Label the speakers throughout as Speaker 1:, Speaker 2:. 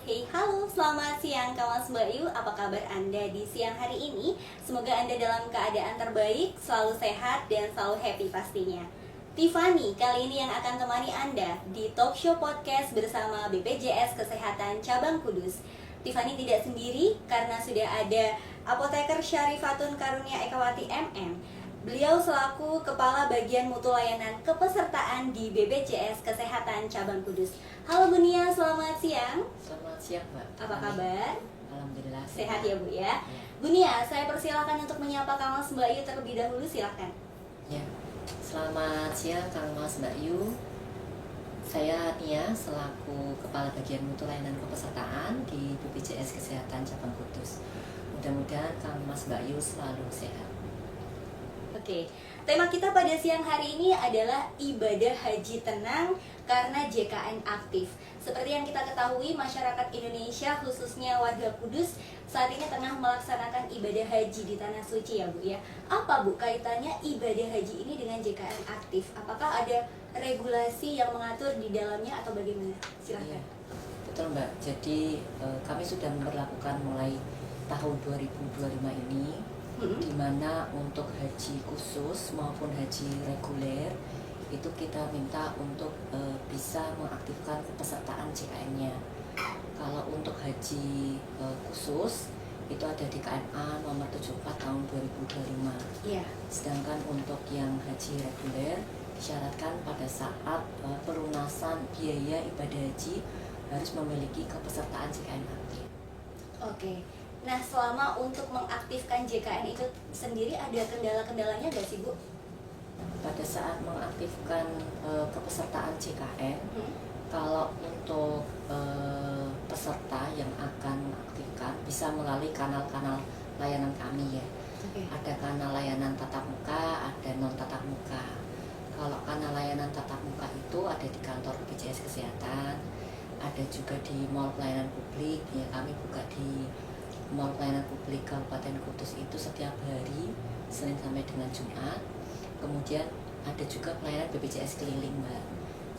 Speaker 1: Hey, halo, selamat siang kawan Sembayu. Apa kabar Anda di siang hari ini? Semoga Anda dalam keadaan terbaik, selalu sehat, dan selalu happy pastinya. Tiffany kali ini yang akan temani Anda di talk show podcast bersama BPJS Kesehatan Cabang Kudus. Tiffany tidak sendiri karena sudah ada Apoteker Syarifatun Karunia Ekawati MM. Beliau selaku Kepala Bagian Mutu Layanan Kepesertaan di BPJS Kesehatan Cabang Kudus. Halo Bu Nia, selamat siang.
Speaker 2: Selamat siang, Mbak.
Speaker 1: Apa kabar?
Speaker 2: Alhamdulillah
Speaker 1: Sehat ya Bu ya. Bu Nia, saya persilahkan untuk menyapa Kang Mas Mbak Yu terlebih dahulu, silakan.
Speaker 2: Ya. Selamat siang Kang Mas Mbak Yu. Saya Nia selaku Kepala Bagian Mutu Layanan Kepesertaan di BPJS Kesehatan Cabang Kudus. Mudah-mudahan Kang Mas Mbak Yu selalu sehat.
Speaker 1: Oke, tema kita pada siang hari ini adalah ibadah haji tenang karena JKN aktif. Seperti yang kita ketahui, masyarakat Indonesia khususnya warga Kudus saat ini tengah melaksanakan ibadah haji di Tanah Suci ya Bu ya. Apa Bu kaitannya ibadah haji ini dengan JKN aktif? Apakah ada regulasi yang mengatur di dalamnya atau bagaimana? Silakan.
Speaker 2: Iya, betul Mbak. Jadi kami sudah memperlakukan mulai tahun 2025 ini, di mana untuk haji khusus maupun haji reguler itu kita minta untuk bisa mengaktifkan kepesertaan JKN-nya. Kalau untuk haji khusus itu ada di KMA nomor 74 tahun 2025.
Speaker 1: Iya.
Speaker 2: Sedangkan untuk yang haji reguler disyaratkan pada saat pelunasan biaya ibadah haji harus memiliki kepesertaan JKN aktif.
Speaker 1: Oke. Nah, selama untuk mengaktifkan JKN itu sendiri ada kendala-kendalanya nggak sih Bu?
Speaker 2: Pada saat mengaktifkan kepesertaan JKN, kalau untuk peserta yang akan mengaktifkan bisa melalui kanal-kanal layanan kami ya.
Speaker 1: Oke.
Speaker 2: Ada kanal layanan tatap muka, ada non tatap muka. Kalau kanal layanan tatap muka itu ada di kantor BPJS Kesehatan, ada juga di mall pelayanan publik ya, kami buka di Mall Pelayanan Publik Kabupaten Kudus itu setiap hari Senin sampai dengan Jumat. Kemudian ada juga pelayanan BPJS keliling Mbak.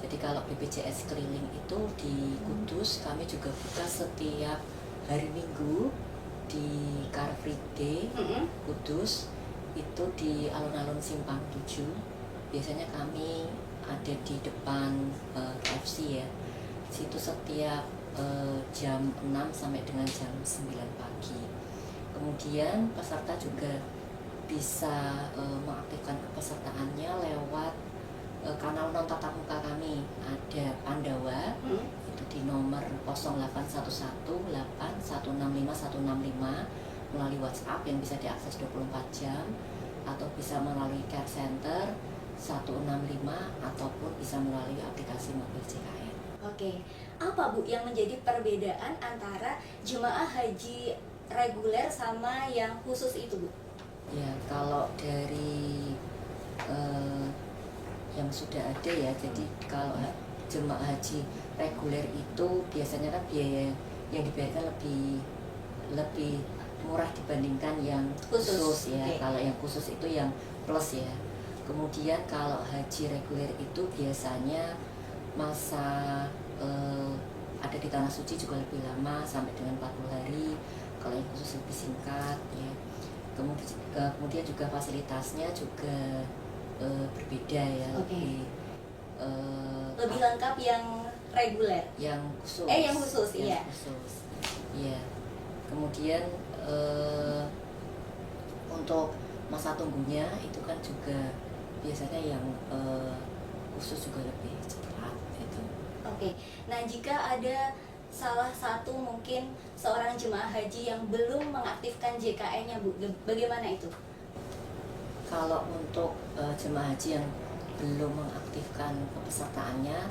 Speaker 2: Jadi kalau BPJS keliling itu di Kudus kami juga buka setiap hari Minggu di Car Free Day Kudus, itu di alun-alun Simpang 7. Biasanya kami ada di depan KFC ya. Situ setiap jam 6 sampai dengan jam 9 pagi. Kemudian peserta juga bisa mengaktifkan kepesertaannya lewat kanal non tatap muka kami. Ada Pandawa itu di nomor 08118165 melalui WhatsApp yang bisa diakses 24 jam, atau bisa melalui care center 165 ataupun bisa melalui aplikasi mobil JKN.
Speaker 1: Oke, apa Bu yang menjadi perbedaan antara jemaah haji reguler sama yang khusus itu Bu?
Speaker 2: Ya, kalau dari yang sudah ada ya, jadi kalau jemaah haji reguler itu biasanya kan biaya yang dibayarkan lebih murah dibandingkan yang khusus ya.
Speaker 1: Okay.
Speaker 2: Kalau yang khusus itu yang plus ya. Kemudian kalau haji reguler itu biasanya masa ada di Tanah Suci juga lebih lama sampai dengan 40 hari. Kalau yang khusus lebih singkat ya. Kemudian juga fasilitasnya juga berbeda ya.
Speaker 1: Okay. Lebih lengkap yang reguler.
Speaker 2: Yang khusus.
Speaker 1: Yang khusus, iya.
Speaker 2: Khusus. Iya. Kemudian untuk masa tunggunya itu kan juga biasanya yang khusus juga lebih cepat itu.
Speaker 1: Oke, nah jika ada salah satu mungkin seorang jemaah haji yang belum mengaktifkan JKN-nya Bu, bagaimana itu?
Speaker 2: Kalau untuk jemaah haji yang belum mengaktifkan kepesertaannya,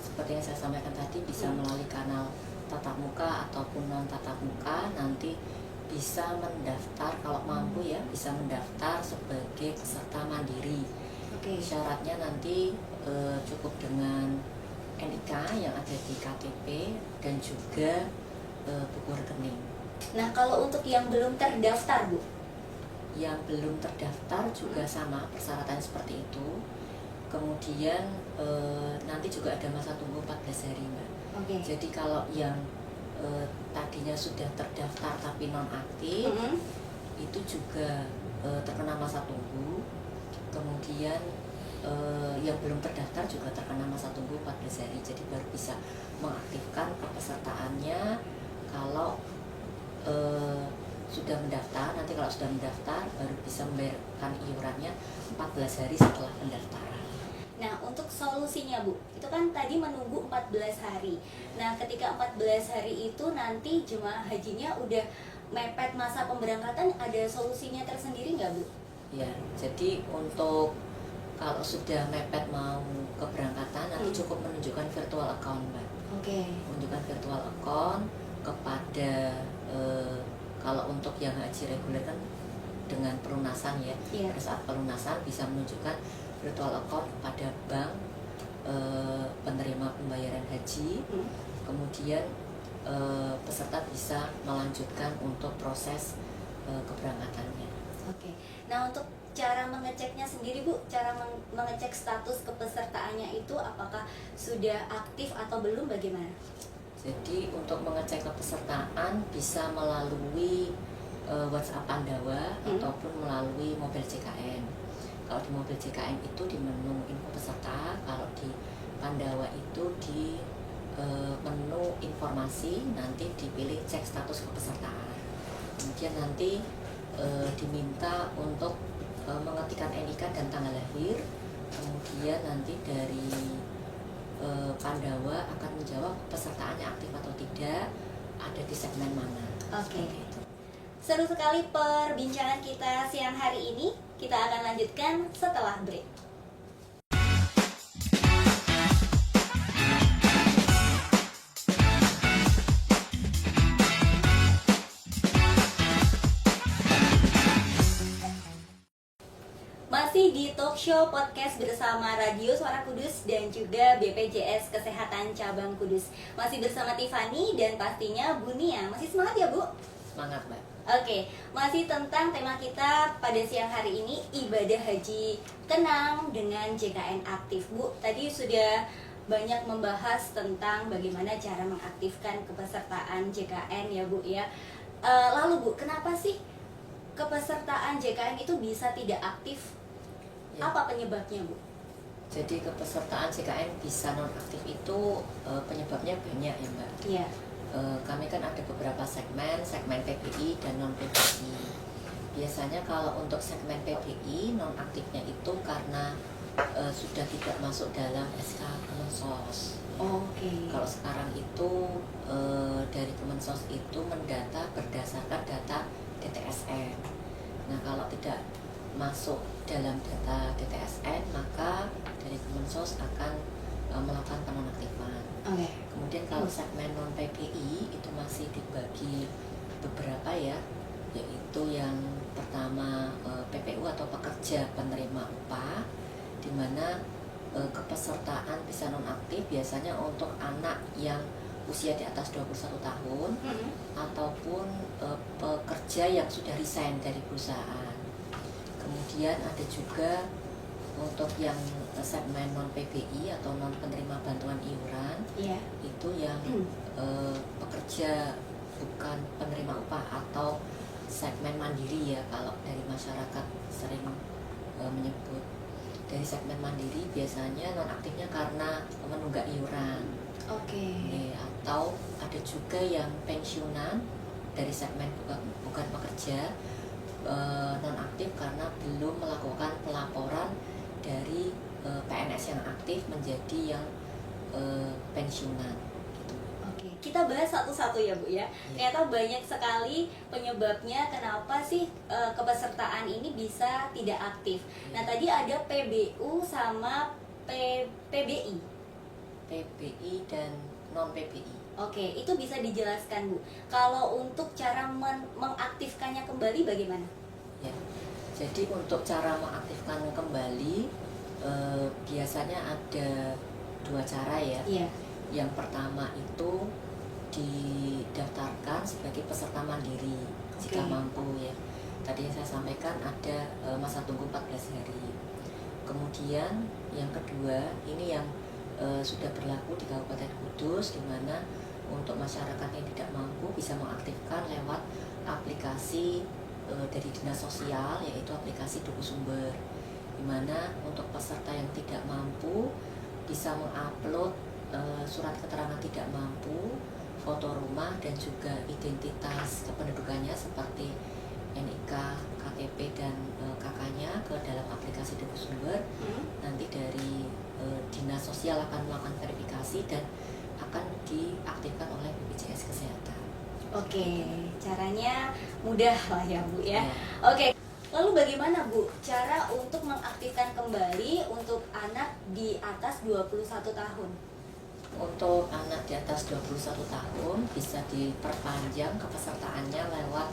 Speaker 2: seperti yang saya sampaikan tadi, bisa melalui kanal tatap muka ataupun non tatap muka. Nanti bisa mendaftar, kalau mampu ya, bisa mendaftar sebagai peserta mandiri.
Speaker 1: Oke.
Speaker 2: Syaratnya nanti cukup dengan NIK yang ada di KTP dan juga buku rekening.
Speaker 1: Nah, kalau untuk yang belum terdaftar Bu?
Speaker 2: Yang belum terdaftar juga sama persyaratan seperti itu. Kemudian nanti juga ada masa tunggu 14 hari Mbak.
Speaker 1: Oke.
Speaker 2: Jadi kalau yang tadinya sudah terdaftar tapi nonaktif, itu juga terkena masa tunggu. Kemudian yang belum terdaftar juga terkena masa tunggu 14 hari, jadi baru bisa mengaktifkan kepesertaannya kalau sudah mendaftar. Nanti kalau sudah mendaftar baru bisa membayarkan iurannya 14 hari setelah pendaftaran.
Speaker 1: Nah, untuk solusinya Bu, itu kan tadi menunggu 14 hari. Nah, ketika 14 hari itu nanti jemaah hajinya udah mepet masa pemberangkatan, ada solusinya tersendiri nggak Bu?
Speaker 2: Ya, jadi untuk kalau sudah mepet mau keberangkatan, nanti cukup menunjukkan virtual account, Mbak. Menunjukkan virtual account kepada kalau untuk yang haji reguler kan dengan pelunasan ya. Pada saat pelunasan bisa menunjukkan virtual account kepada bank penerima pembayaran haji. Kemudian peserta bisa melanjutkan untuk proses keberangkatannya.
Speaker 1: Nah, untuk cara mengeceknya sendiri Bu, cara mengecek status kepesertaannya itu apakah sudah aktif atau belum, bagaimana?
Speaker 2: Jadi untuk mengecek kepesertaan bisa melalui WhatsApp Pandawa ataupun melalui mobil JKN. Kalau di mobil JKN itu di menu info peserta, kalau di Pandawa itu di menu informasi, nanti dipilih cek status kepesertaan. Kemudian nanti diminta untuk mengetikkan NIK dan tanggal lahir. Kemudian nanti dari Pandawa akan menjawab pesertaannya aktif atau tidak, ada di segmen mana.
Speaker 1: Seru sekali perbincangan kita siang hari ini. Kita akan lanjutkan setelah break. Masih di Talk Show Podcast bersama Radio Suara Kudus dan juga BPJS Kesehatan Cabang Kudus. Masih bersama Tiffany dan pastinya Bu Nia. Masih semangat ya Bu?
Speaker 2: Semangat, Mbak.
Speaker 1: Masih tentang tema kita pada siang hari ini, ibadah haji tenang dengan JKN aktif. Bu, tadi sudah banyak membahas tentang bagaimana cara mengaktifkan kepesertaan JKN ya Bu ya. Lalu Bu, kenapa sih kepesertaan JKN itu bisa tidak aktif? Ya. Apa penyebabnya Bu?
Speaker 2: Jadi kepesertaan JKN bisa nonaktif itu penyebabnya banyak ya Mbak.
Speaker 1: Iya.
Speaker 2: Kami kan ada beberapa segmen PBI dan non PBI. Biasanya kalau untuk segmen PBI nonaktifnya itu karena sudah tidak masuk dalam SK Kemensos. Kalau sekarang itu dari Kemensos itu mendata berdasarkan data DTSN. Nah kalau tidak masuk dalam data DTSN maka dari Kemensos akan melakukan penonaktifan. Kemudian kalau segmen non PBI itu masih dibagi beberapa ya, yaitu yang pertama PPU atau pekerja penerima upah, di mana kepesertaan bisa nonaktif biasanya untuk anak yang usia di atas 21 tahun ataupun pekerja yang sudah resign dari perusahaan. Kemudian ada juga untuk yang segmen non PBI atau non penerima bantuan iuran, itu yang pekerja bukan penerima upah atau segmen mandiri ya, kalau dari masyarakat sering menyebut. Dari segmen mandiri biasanya nonaktifnya karena menunggak iuran. Atau ada juga yang pensiunan dari segmen bukan pekerja, nonaktif karena belum melakukan pelaporan dari PNS yang aktif menjadi yang pensiunan gitu.
Speaker 1: Kita bahas satu-satu ya Bu ya. Ternyata banyak sekali penyebabnya kenapa sih kepesertaan ini bisa tidak aktif. Nah tadi ada PBU sama PBI.
Speaker 2: PBI dan non PBI.
Speaker 1: Itu bisa dijelaskan Bu. Kalau untuk cara mengaktifkannya kembali bagaimana?
Speaker 2: Ya, jadi untuk cara mengaktifkan kembali biasanya ada dua cara ya. Yang pertama itu didaftarkan sebagai peserta mandiri jika mampu ya. Tadi yang saya sampaikan ada masa tunggu 14 hari. Kemudian yang kedua ini yang sudah berlaku di Kabupaten Kudus, di mana untuk masyarakat yang tidak mampu bisa mengaktifkan lewat aplikasi dari Dinas Sosial, yaitu aplikasi Dukusumber, di mana untuk peserta yang tidak mampu bisa mengupload surat keterangan tidak mampu, foto rumah, dan juga identitas kependudukannya seperti NIK, KTP, dan KK-nya ke dalam aplikasi Dukusumber. Nanti dari Dinas Sosial akan melakukan verifikasi dan akan diaktifkan oleh BPJS Kesehatan.
Speaker 1: Oke, caranya mudah lah ya Bu ya.
Speaker 2: Ya.
Speaker 1: Oke, lalu bagaimana Bu cara untuk mengaktifkan kembali untuk anak di atas 21 tahun?
Speaker 2: Untuk anak di atas 21 tahun bisa diperpanjang kepesertaannya lewat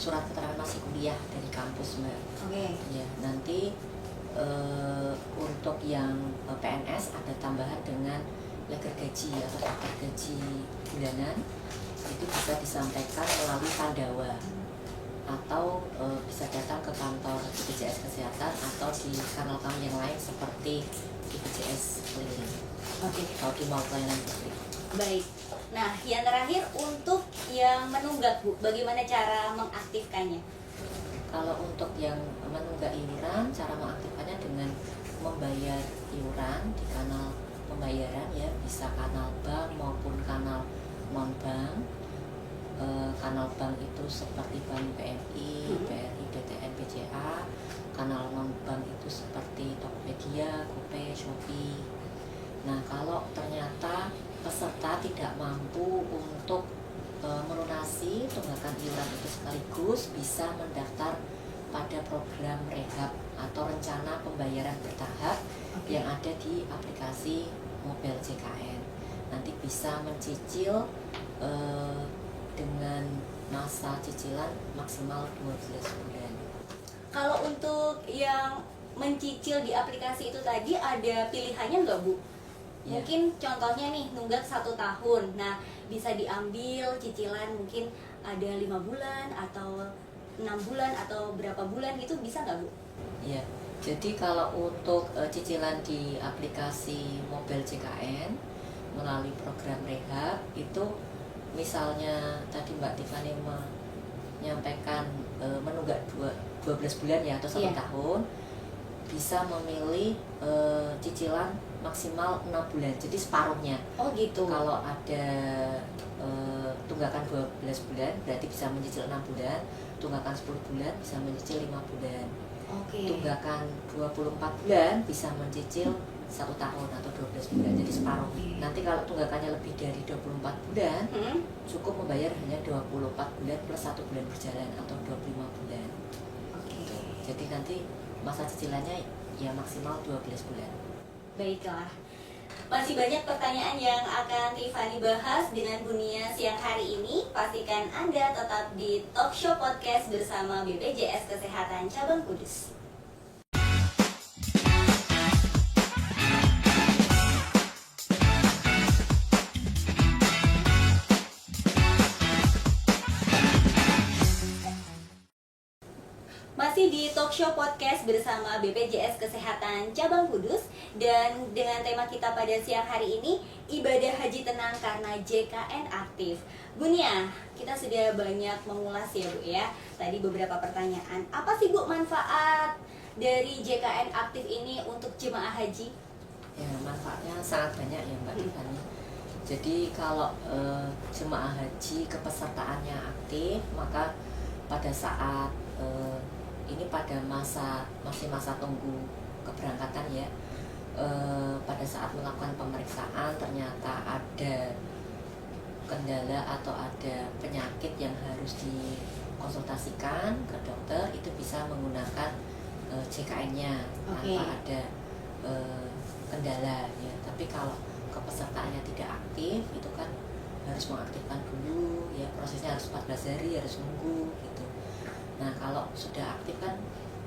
Speaker 2: surat keterangan masih kuliah dari kampus, Mbak.
Speaker 1: Oke.
Speaker 2: Ya, nanti untuk yang PNS ada tambahan dengan leger gaji atau daftar gaji bulanan, itu bisa disampaikan melalui Pandawa atau bisa datang ke kantor BPJS Kesehatan atau di kanal kami yang lain seperti BPJS Keliling.
Speaker 1: Oke.
Speaker 2: Atau di mall pelayanan publik.
Speaker 1: Baik. Nah, yang terakhir untuk yang menunggak Bu, bagaimana cara mengaktifkannya?
Speaker 2: Kalau untuk yang menunggak iuran, cara mengaktifkannya dengan membayar iuran di kanal pembayaran ya, bisa kanal bank maupun kanal non bank. Kanal bank itu seperti Bank BNI, BRI, BTN, BCA. Kanal non bank itu seperti Tokopedia, GoPay, Shopee. Nah, kalau ternyata peserta tidak mampu untuk melunasi tunggakan iuran itu sekaligus, bisa mendaftar pada program rehab atau rencana pembayaran bertahap yang ada di aplikasi Mobile JKN. Nanti bisa mencicil dengan masa cicilan maksimal 12 bulan.
Speaker 1: Kalau untuk yang mencicil di aplikasi itu tadi ada pilihannya nggak Bu?
Speaker 2: Ya.
Speaker 1: Mungkin contohnya nih nunggak 1 tahun. Nah, bisa diambil cicilan mungkin ada 5 bulan atau 6 bulan atau berapa bulan gitu, bisa nggak Bu?
Speaker 2: Ya, jadi kalau untuk cicilan di aplikasi Mobile JKN melalui program rehab itu, misalnya tadi Mbak Tiffany menyampaikan menunggak 12 bulan ya atau 1
Speaker 1: Iya.
Speaker 2: tahun, bisa memilih cicilan maksimal 6 bulan, jadi separuhnya.
Speaker 1: Oh gitu.
Speaker 2: Kalau ada tunggakan 12 bulan berarti bisa mencicil 6 bulan, tunggakan 10 bulan bisa mencicil 5 bulan.
Speaker 1: Oke.
Speaker 2: Tunggakan 24 bulan bisa mencicil 1 tahun atau 12 bulan, jadi separuh. Nanti kalau tunggakannya lebih dari 24 bulan, cukup membayar hanya 24 bulan plus 1 bulan berjalan atau 25 bulan.
Speaker 1: Oke.
Speaker 2: Jadi nanti masa cicilannya ya maksimal 12 bulan.
Speaker 1: Baiklah. Masih banyak pertanyaan yang akan Tiffany bahas dengan Bunia siang hari ini. Pastikan Anda tetap di Talk Show Podcast bersama BPJS Kesehatan Cabang Kudus. Masih di Talk Show Podcast bersama BPJS Kesehatan Cabang Kudus. Dan dengan tema kita pada siang hari ini, ibadah haji tenang karena JKN aktif. Bunia, kita sudah banyak mengulas ya Bu ya. Tadi beberapa pertanyaan. Apa sih Bu manfaat dari JKN aktif ini untuk jemaah haji?
Speaker 2: Ya, manfaatnya sangat banyak ya Mbak Tiffany. Jadi kalau jemaah haji kepesertaannya aktif, maka pada saat ini pada masih masa tunggu keberangkatan ya, pada saat melakukan pemeriksaan ternyata ada kendala atau ada penyakit yang harus dikonsultasikan ke dokter, itu bisa menggunakan JKN-nya tanpa ada kendala ya. Tapi kalau kepesertaannya tidak aktif, itu kan harus mengaktifkan dulu ya, prosesnya harus 14 hari, harus nunggu gitu. Nah, kalau sudah aktif kan,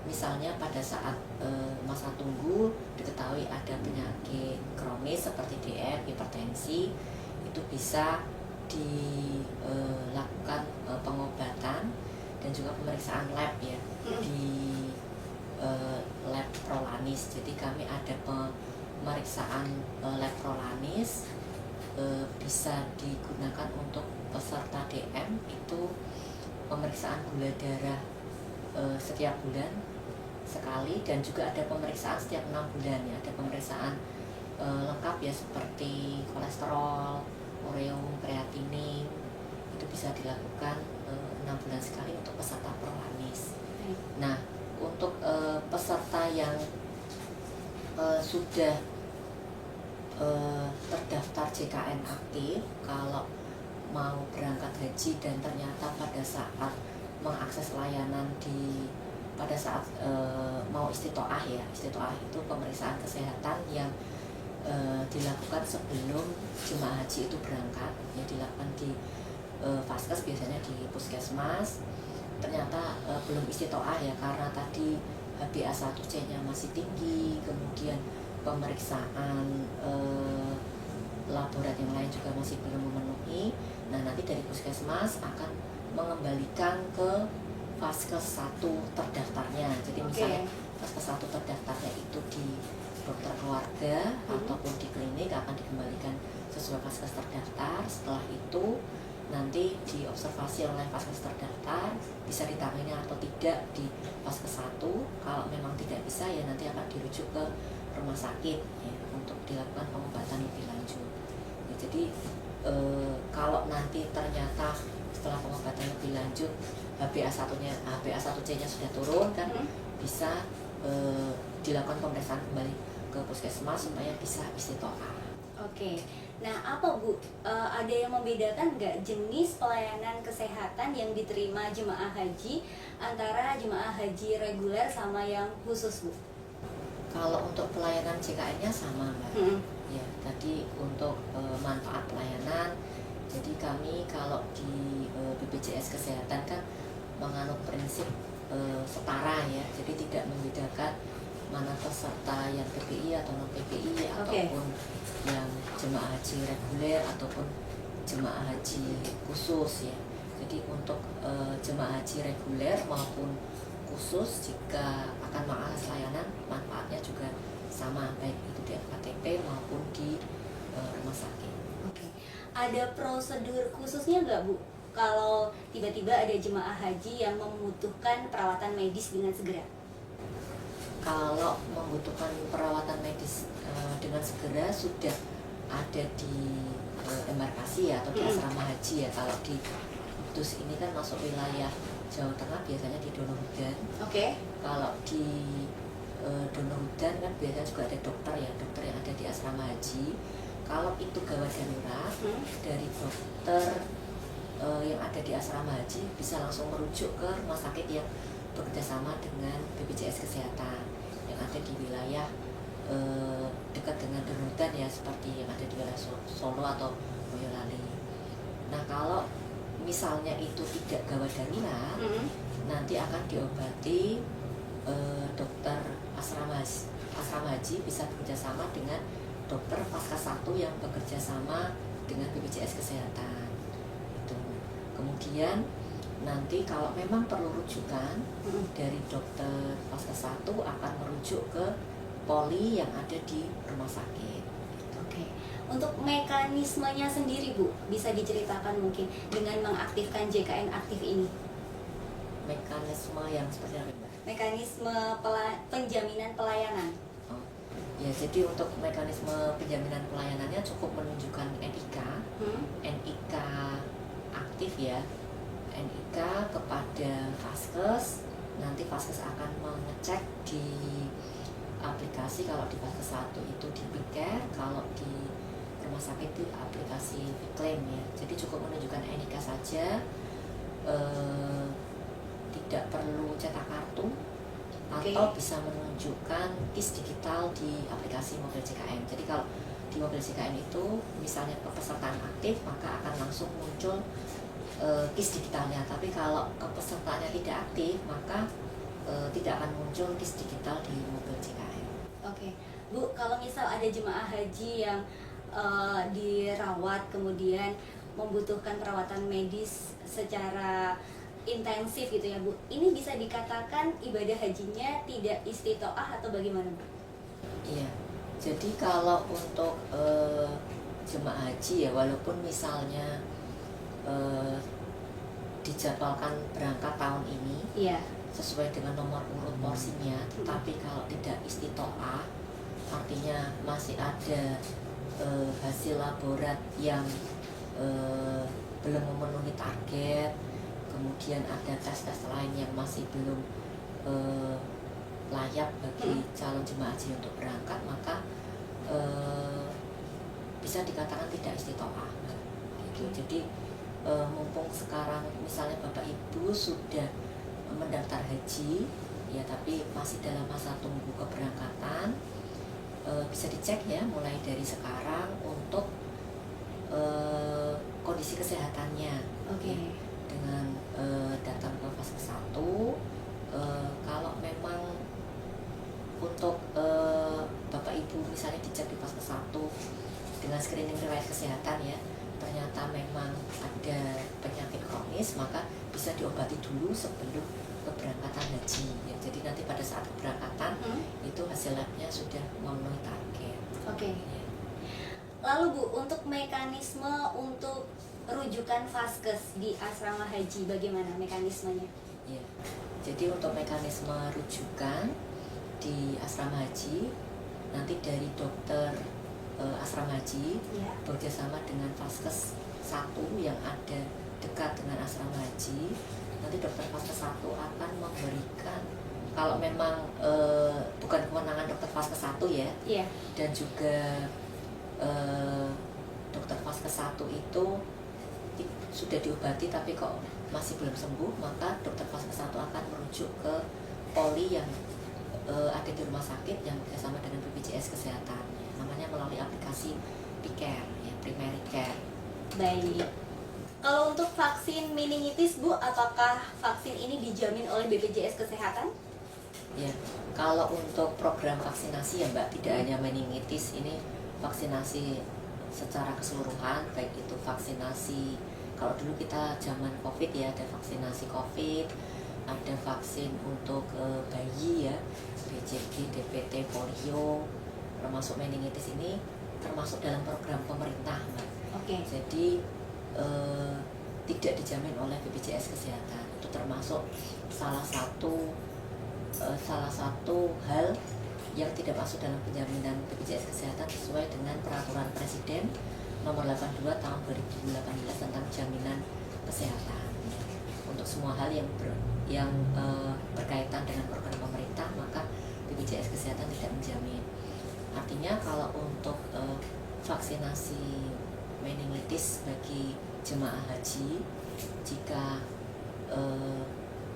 Speaker 2: misalnya pada saat masa tunggu diketahui ada penyakit kronis seperti DR, hipertensi, itu bisa dilakukan pengobatan dan juga pemeriksaan lab ya di lab Prolanis. Jadi kami ada pemeriksaan lab Prolanis bisa digunakan untuk peserta DM itu pemeriksaan gula darah setiap bulan sekali, dan juga ada pemeriksaan setiap 6 bulan ya. Ada pemeriksaan lengkap ya, seperti kolesterol, ureum, kreatinin, itu bisa dilakukan 6 bulan sekali untuk peserta prolanis. Nah, untuk peserta yang sudah terdaftar JKN aktif, kalau mau berangkat haji dan ternyata pada saat mengakses layanan pada saat mau istitoah ya, istitoah itu pemeriksaan kesehatan yang dilakukan sebelum jemaah haji itu berangkat ya, dilakukan di Vaskes, biasanya di puskesmas. Ternyata belum istitoah ya, karena tadi HbA1c-nya masih tinggi, kemudian pemeriksaan laborat yang lain juga masih belum memenuhi. Nah, nanti dari puskesmas akan mengembalikan ke Vaskes 1 terdaftarnya. Jadi misalnya Vaskes 1 terdaftarnya itu di dokter keluarga ataupun di klinik, akan dikembalikan sesuai Vaskes terdaftar. Setelah itu nanti diobservasi oleh Vaskes terdaftar bisa ditangani atau tidak di Vaskes 1. Kalau memang tidak bisa ya nanti akan dirujuk ke rumah sakit ya, untuk dilakukan pengobatan lebih lanjut ya. Jadi kalau nanti ternyata setelah pengobatan lebih lanjut HbA1c-nya sudah turun kan, bisa dilakukan pemeriksaan kembali ke puskesmas supaya bisa istitoah.
Speaker 1: Oke, nah apa Bu, ada yang membedakan nggak jenis pelayanan kesehatan yang diterima jemaah haji antara jemaah haji reguler sama yang khusus Bu?
Speaker 2: Kalau untuk pelayanan JKN-nya sama Mbak. Ya, tadi untuk manfaat pelayanan, jadi kami kalau di BPJS Kesehatan kan menganut prinsip setara ya, jadi tidak membedakan mana peserta yang PPI atau non PPI ataupun yang jemaah haji reguler ataupun jemaah haji khusus ya. Jadi untuk jemaah haji reguler maupun khusus, jika akan mengakses layanan, manfaatnya juga sama, baik itu di FKTP maupun di rumah sakit.
Speaker 1: Ada prosedur khususnya nggak Bu, kalau tiba-tiba ada jemaah haji yang membutuhkan perawatan medis dengan segera?
Speaker 2: Kalau membutuhkan perawatan medis dengan segera sudah ada di embarkasi ya, atau di asrama haji ya. Kalau di Kudus ini kan masuk wilayah Jawa Tengah, biasanya di Donohudan. Kalau di Donohudan kan biasanya juga ada dokter ya, dokter yang ada di asrama haji. Kalau itu gawat darurat, dari dokter yang ada di asrama haji bisa langsung merujuk ke rumah sakit yang bekerjasama dengan BPJS Kesehatan yang ada di wilayah dekat dengan Donohudan ya, seperti yang ada di wilayah Solo atau Boyolali. Nah, kalau misalnya itu tidak gawat darurat, nanti akan diobati dokter asrama haji bisa bekerja sama dengan dokter Vaskes 1 yang bekerja sama dengan BPJS Kesehatan. Itu. Kemudian nanti kalau memang perlu rujukan dari dokter Vaskes 1 akan merujuk ke poli yang ada di rumah sakit.
Speaker 1: Untuk mekanismenya sendiri Bu, bisa diceritakan mungkin dengan mengaktifkan JKN aktif ini?
Speaker 2: Mekanisme yang seperti apa Mbak?
Speaker 1: Mekanisme penjaminan pelayanan.
Speaker 2: Ya, jadi untuk mekanisme penjaminan pelayanannya cukup menunjukkan NIK, NIK aktif ya, NIK kepada Vaskes. Nanti Vaskes akan mengecek di aplikasi, kalau di Vaskes 1 itu di Piker, kalau di rumah sakit itu aplikasi Claim ya. Jadi cukup menunjukkan NIK saja, tidak perlu cetak kartu, atau bisa menunjukkan KIS digital di aplikasi mobil JKN. Jadi kalau di mobil JKN itu misalnya kepesertaan aktif, maka akan langsung muncul KIS digitalnya. Tapi kalau kepesertaannya tidak aktif, maka tidak akan muncul KIS digital di mobil JKN.
Speaker 1: Bu, kalau misal ada jemaah haji yang dirawat kemudian membutuhkan perawatan medis secara intensif gitu ya Bu, ini bisa dikatakan ibadah hajinya tidak istitoah atau bagaimana Bu?
Speaker 2: Iya, jadi kalau untuk jemaah haji ya, walaupun misalnya dijadwalkan berangkat tahun ini
Speaker 1: Iya.
Speaker 2: sesuai dengan nomor urut porsinya, tapi kalau tidak istitoah, artinya masih ada hasil laborat yang belum memenuhi target, kemudian ada tes-tes lain yang masih belum layak bagi calon jemaah haji untuk berangkat, maka bisa dikatakan tidak istitoah. Gitu. Jadi mumpung sekarang misalnya Bapak Ibu sudah mendaftar haji, ya tapi masih dalam masa tunggu keberangkatan, bisa dicek ya mulai dari sekarang untuk kondisi kesehatannya.
Speaker 1: Oke.
Speaker 2: Dengan datang ke Vaskes 1, kalau memang untuk Bapak Ibu misalnya dicek di Vaskes 1 dengan screening riwayat kesehatan ya, ternyata memang ada penyakit kronis, maka bisa diobati dulu sebelum keberangkatan haji ya. Jadi nanti pada saat keberangkatan itu hasil labnya sudah memenuhi target.
Speaker 1: Oke.
Speaker 2: Ya.
Speaker 1: Lalu Bu, untuk mekanisme untuk rujukan Vaskes di asrama haji bagaimana mekanismenya?
Speaker 2: Ya. Jadi untuk mekanisme rujukan di asrama haji, nanti dari dokter asrama haji bekerjasama dengan Vaskes 1 yang ada dekat dengan asrama haji, nanti dokter Vaskes 1 akan memberikan, kalau memang bukan kewenangan dokter Vaskes 1 ya, dan juga dokter Vaskes 1 itu sudah diobati tapi kok masih belum sembuh, maka dokter Vaskes 1 akan merujuk ke poli yang ada di rumah sakit yang bekerjasama dengan BPJS Kesehatan, namanya melalui aplikasi P-Care, ya, Primary Care.
Speaker 1: Baik. Kalau untuk vaksin meningitis Bu, apakah vaksin ini dijamin oleh BPJS Kesehatan?
Speaker 2: Ya, kalau untuk program vaksinasi ya Mbak, tidak hanya meningitis, ini vaksinasi secara keseluruhan, baik itu vaksinasi, kalau dulu kita zaman COVID ya, ada vaksinasi COVID, ada vaksin untuk bayi ya, BCG, DPT, polio, termasuk meningitis ini termasuk dalam program pemerintah Mbak.
Speaker 1: Oke.
Speaker 2: Jadi tidak dijamin oleh BPJS Kesehatan. Itu termasuk salah satu hal yang tidak masuk dalam penjaminan BPJS Kesehatan sesuai dengan peraturan Presiden nomor 82 tahun 2018 tentang jaminan kesehatan. Untuk semua hal yang berkaitan dengan program pemerintah, maka BPJS Kesehatan tidak menjamin. Artinya kalau untuk vaksinasi meningitis bagi jemaah haji, jika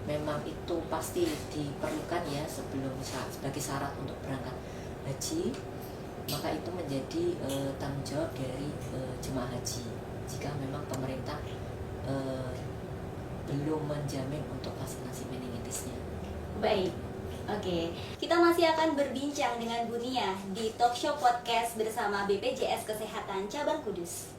Speaker 2: memang itu pasti diperlukan ya sebagai syarat untuk berangkat haji, maka itu menjadi tanggung jawab dari jemaah haji jika memang pemerintah belum menjamin untuk vaksinasi meningitisnya.
Speaker 1: Baik. Oke, kita masih akan berbincang dengan Bu Nia di Talkshow Podcast bersama BPJS Kesehatan Cabang Kudus.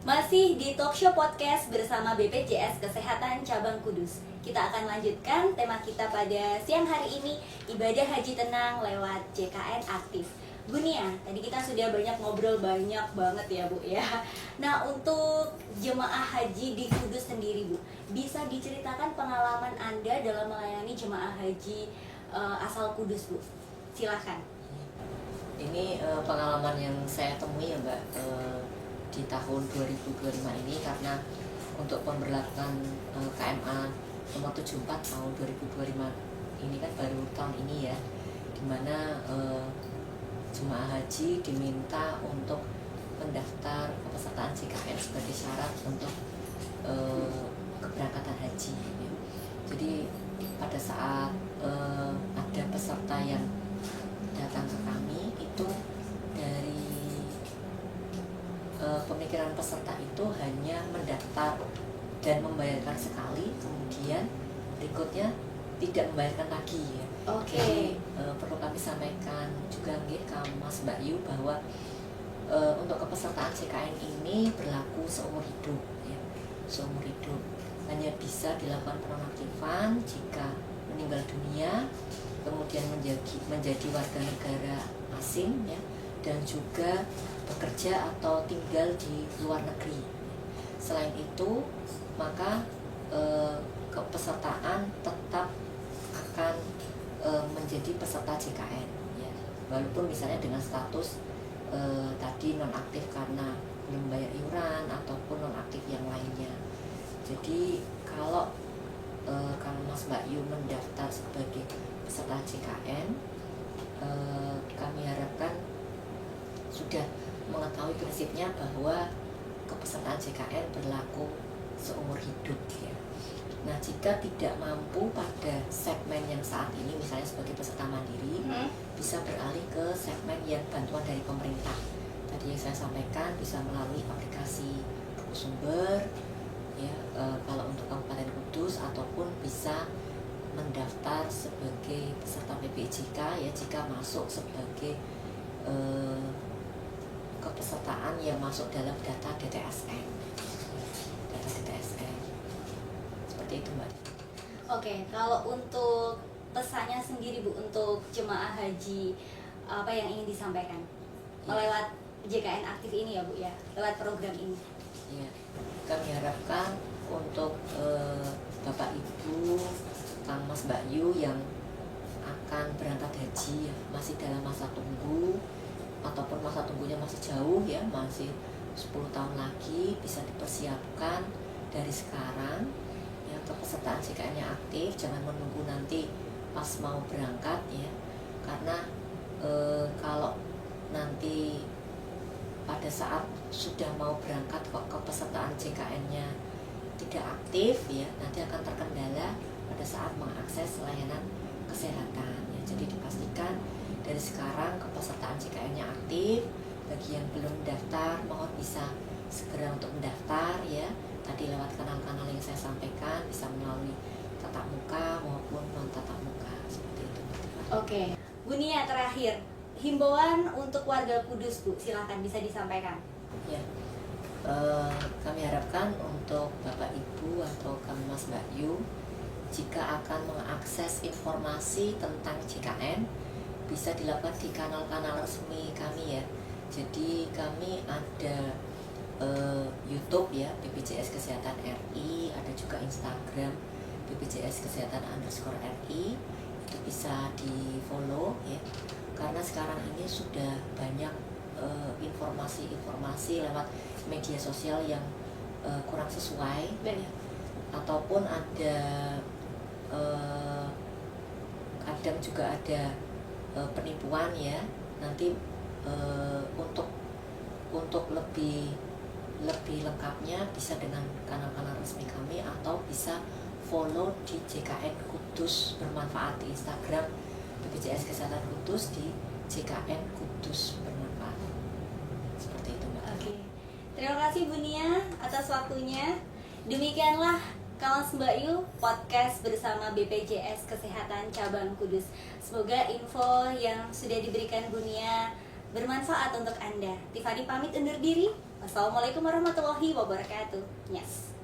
Speaker 1: Masih di Talkshow Podcast bersama BPJS Kesehatan Cabang Kudus. Kita akan lanjutkan tema kita pada siang hari ini, ibadah haji tenang lewat JKN Aktif. Bu Nia, tadi kita sudah banyak ngobrol banyak banget ya Bu ya. Nah, untuk jemaah haji di Kudus sendiri Bu, bisa diceritakan pengalaman Anda dalam melayani jemaah haji asal Kudus Bu? Silahkan.
Speaker 2: Ini pengalaman yang saya temui ya Mbak, di tahun 2025 ini, karena untuk pemberlakuan KMA nomor 74 tahun 2025 ini kan baru tahun ini ya, dimana jemaah haji diminta untuk mendaftar kepesertaan JKN sebagai syarat untuk keberangkatan haji ya. Jadi pada saat ada peserta yang datang ke kami, itu dari pemikiran peserta itu hanya mendaftar dan membayarkan sekali, kemudian berikutnya tidak membayarkan lagi ya.
Speaker 1: Oke.
Speaker 2: Jadi perlu kami sampaikan juga ke Mas Mbak Yu bahwa untuk kepesertaan JKN ini berlaku seumur hidup seumur hidup. Hanya bisa dilakukan penonaktifan jika meninggal dunia, kemudian menjadi warga negara asing ya, dan juga bekerja atau tinggal di luar negeri. Selain itu, maka kepesertaan tetap akan menjadi peserta JKN ya. Walaupun misalnya dengan status tadi nonaktif karena belum bayar iuran ataupun nonaktif yang lainnya. Jadi kalau Mas Mbak Yu mendaftar sebagai peserta JKN, kami harapkan sudah mengetahui prinsipnya bahwa kepesertaan JKN berlaku seumur hidup ya. Nah, jika tidak mampu pada segmen yang saat ini, misalnya sebagai peserta mandiri, bisa beralih ke segmen yang bantuan dari pemerintah. Tadi yang saya sampaikan bisa melalui aplikasi Buku Sumber, ya, kalau untuk Kabupaten Kudus, ataupun bisa mendaftar sebagai peserta PPJK ya jika masuk sebagai kepesertaan yang masuk dalam data DTSN. Data DTSN. Seperti itu, Mbak.
Speaker 1: Oke, kalau untuk pesannya sendiri Bu untuk jemaah haji, apa yang ingin disampaikan lewat JKN aktif ini ya Bu ya, lewat program ini?
Speaker 2: Ya, kami harapkan untuk Bapak Ibu, Kang Mas Mbak Yu yang akan berangkat haji ya, masih dalam masa tunggu ataupun masa tunggunya masih jauh ya, masih 10 tahun lagi, bisa dipersiapkan dari sekarang ya, kepesertaan JKN-nya aktif, jangan menunggu nanti pas mau berangkat ya, karena kalau nanti pada saat sudah mau berangkat kok kepesertaan JKN-nya tidak aktif ya, nanti akan terkendala pada saat mengakses layanan kesehatan ya. Jadi dipastikan dari sekarang kepesertaan JKN-nya aktif. Bagi yang belum mendaftar, mohon bisa segera untuk mendaftar ya. Tadi lewat kanal-kanal yang saya sampaikan, bisa melalui tatap muka maupun non tatap muka, seperti itu.
Speaker 1: Oke, Bu Nia, terakhir himbauan untuk warga Kudus Bu, silakan bisa disampaikan.
Speaker 2: Ya, kami harapkan untuk Bapak Ibu atau kami Mas Mbak Yu, jika akan mengakses informasi tentang JKN, bisa dilakukan di kanal-kanal resmi kami ya. Jadi kami ada YouTube ya, BPJS Kesehatan RI, ada juga Instagram BPJS Kesehatan _RI, itu bisa di follow ya. Karena sekarang ini sudah banyak informasi-informasi lewat media sosial yang kurang sesuai ya. Ataupun ada kadang juga ada penipuan ya. Nanti untuk lebih lengkapnya bisa dengan kanal-kanal resmi kami atau bisa follow di JKN Kudus Bermanfaat di Instagram BPJS Kesehatan Kudus, di JKN Kudus Bermanfaat. Seperti itu, Mbak.
Speaker 1: Oke, terima kasih Bu Nia atas waktunya. Demikianlah Kawan Mbak Yu podcast bersama BPJS Kesehatan Cabang Kudus. Semoga info yang sudah diberikan Bu Nia bermanfaat untuk Anda. Tiffany pamit undur diri. Wassalamualaikum warahmatullahi wabarakatuh. Yes.